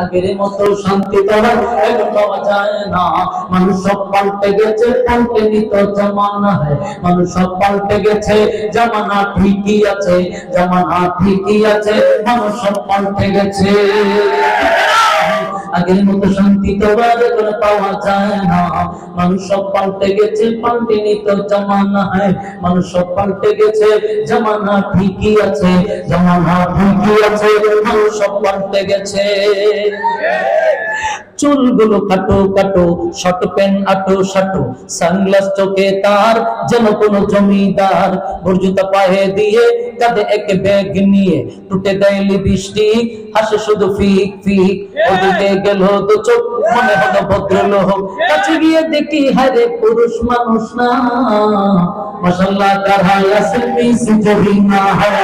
আগের মতো শান্তি তো এখন পাওয়া যায় না। মানুষ সব পাল্টে গেছে, পাল্টে নিত জামানা है। মানুষ সব পাল্টে গেছে, জামানা ঠিকই আছে, জামানা ঠিকই আছে, মানুষ সব পাল্টে গেছে। আগের মতো শান্তি তো এখন পাওয়া যায় না। মানুষ সব পাল্টে গেছে, পাল্টে নিত জামানা है। মানুষ সব পাল্টে গেছে, জামানা ঠিকই আছে, জামানা ঠিকই আছে, মানুষ সব পাল্টে গেছে। চুলগুলো কাটো কাটো, শর্ট প্যান্ট আটো সাটো, সানগ্লাস চোখে তার যেন কোনো জমিদার, বর্জুতা পায়ে দিয়ে কাঁধে এক ব্যাগ নিয়ে টুটে দেয় লিপস্টিক, হাসে শুধু ফিক ফিক। ওদিকে গেল তো চোখ, মনে হলো ভদ্রলোক, কাছে গিয়ে দেখি হায়রে পুরুষ মানুষ না, মাশাআল্লাহ তার হায় আছে পিস জহিনা হয়,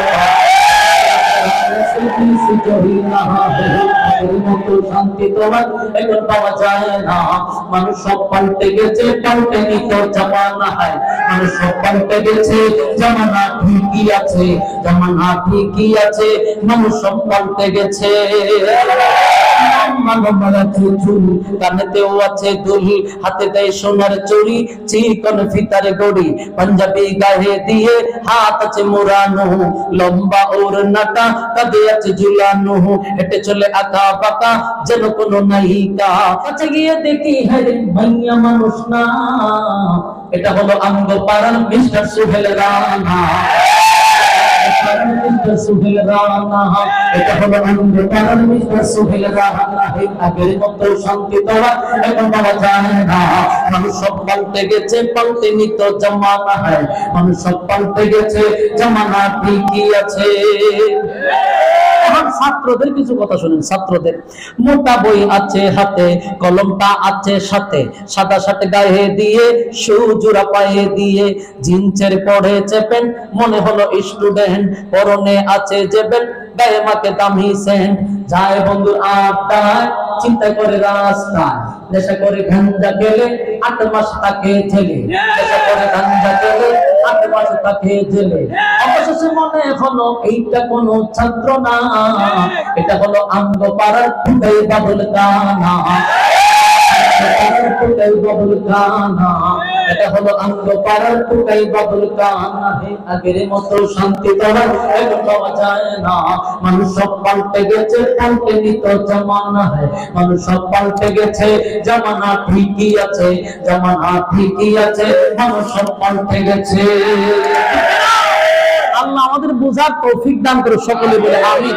শান্তি তোমার এখন পাওয়া যায় না। মানুষ সব পাল্টে গেছে, পাল্টে নিত জামানা है। মানুষ সব পাল্টে গেছে, জামানা ঠিকই আছে, জামানা ঠিকই আছে, মানুষ সব পাল্টে গেছে। কানেতেও আছে দুল, হাতে দেয় সোনার চুড়ি, চিকন ফিতার গড়ি, পাঞ্জাবি গায়ে দিয়ে হাত আছে মোড়ানো, লম্বা ওর নাটা কাঁধে আছে ঝুলানো, হেঁটে চলে আঁকা বাঁকা যেন কোনো নায়িকা। কাছে গিয়ে দেখি হ্যারে মাইয়া মানুষ না, এটা হলো আঙ্গ পাড়ার মিস্টার সুহেল রানা, মিস্টার সুহেল রানা, এটা হলো আনন্দ পাড়ার মিস্টার সুহেল রানা। আগের মতো শান্তি তো এখন পাওয়া যায় না। মানুষ সব পাল্টে গেছে, পাল্টে নিত জামানা है। মানুষ সব পাল্টে গেছে, জামানা ঠিকই আছে। এখন ছাত্রদের কিছু কথা শুনেন। ছাত্রদের মোটা বই আছে হাতে, কলমটা আছে সাথে, সাদা শার্ট গায়ে দিয়ে, সুজোড়া পায়ে দিয়ে, জিন্সের পড়েছে প্যান্ট, মনে হলো স্টুডেন্ট, পরনে আছে যে বেল্ট, গায়ে মাকে দামি সেন্ট, যায় বন্ধুর আড্ডায়, চিন্তা করে রাস্তায়, নেশা করে গাঞ্জা গেলে 8 মাস তাকে ছেলে, নেশা করে গাঞ্জা গেলে 8 মাস তাকে ছেলে। অবশেষে মনে হলো এইটা কোনো ছাত্র না, এটা হলো আঙ্গ পাড়ার ফুটাই বাবুল গানা, ফুটাই বাবুল গানা, এটা হলো আঙ্গ পাড়ার ফুটাই বাবুল গানা। আগের মতো শান্তি তো এখন পাওয়া যায় না। মানুষ সব পাল্টে গেছে, পাল্টে নিত জামানা है। মানুষ সব পাল্টে গেছে, জামানা ঠিকই আছে, জামানা ঠিকই আছে, মানুষ সব পাল্টে গেছে। আল্লাহ আমাদের বোঝার তৌফিক দান করে, সকলে বলে আমিন।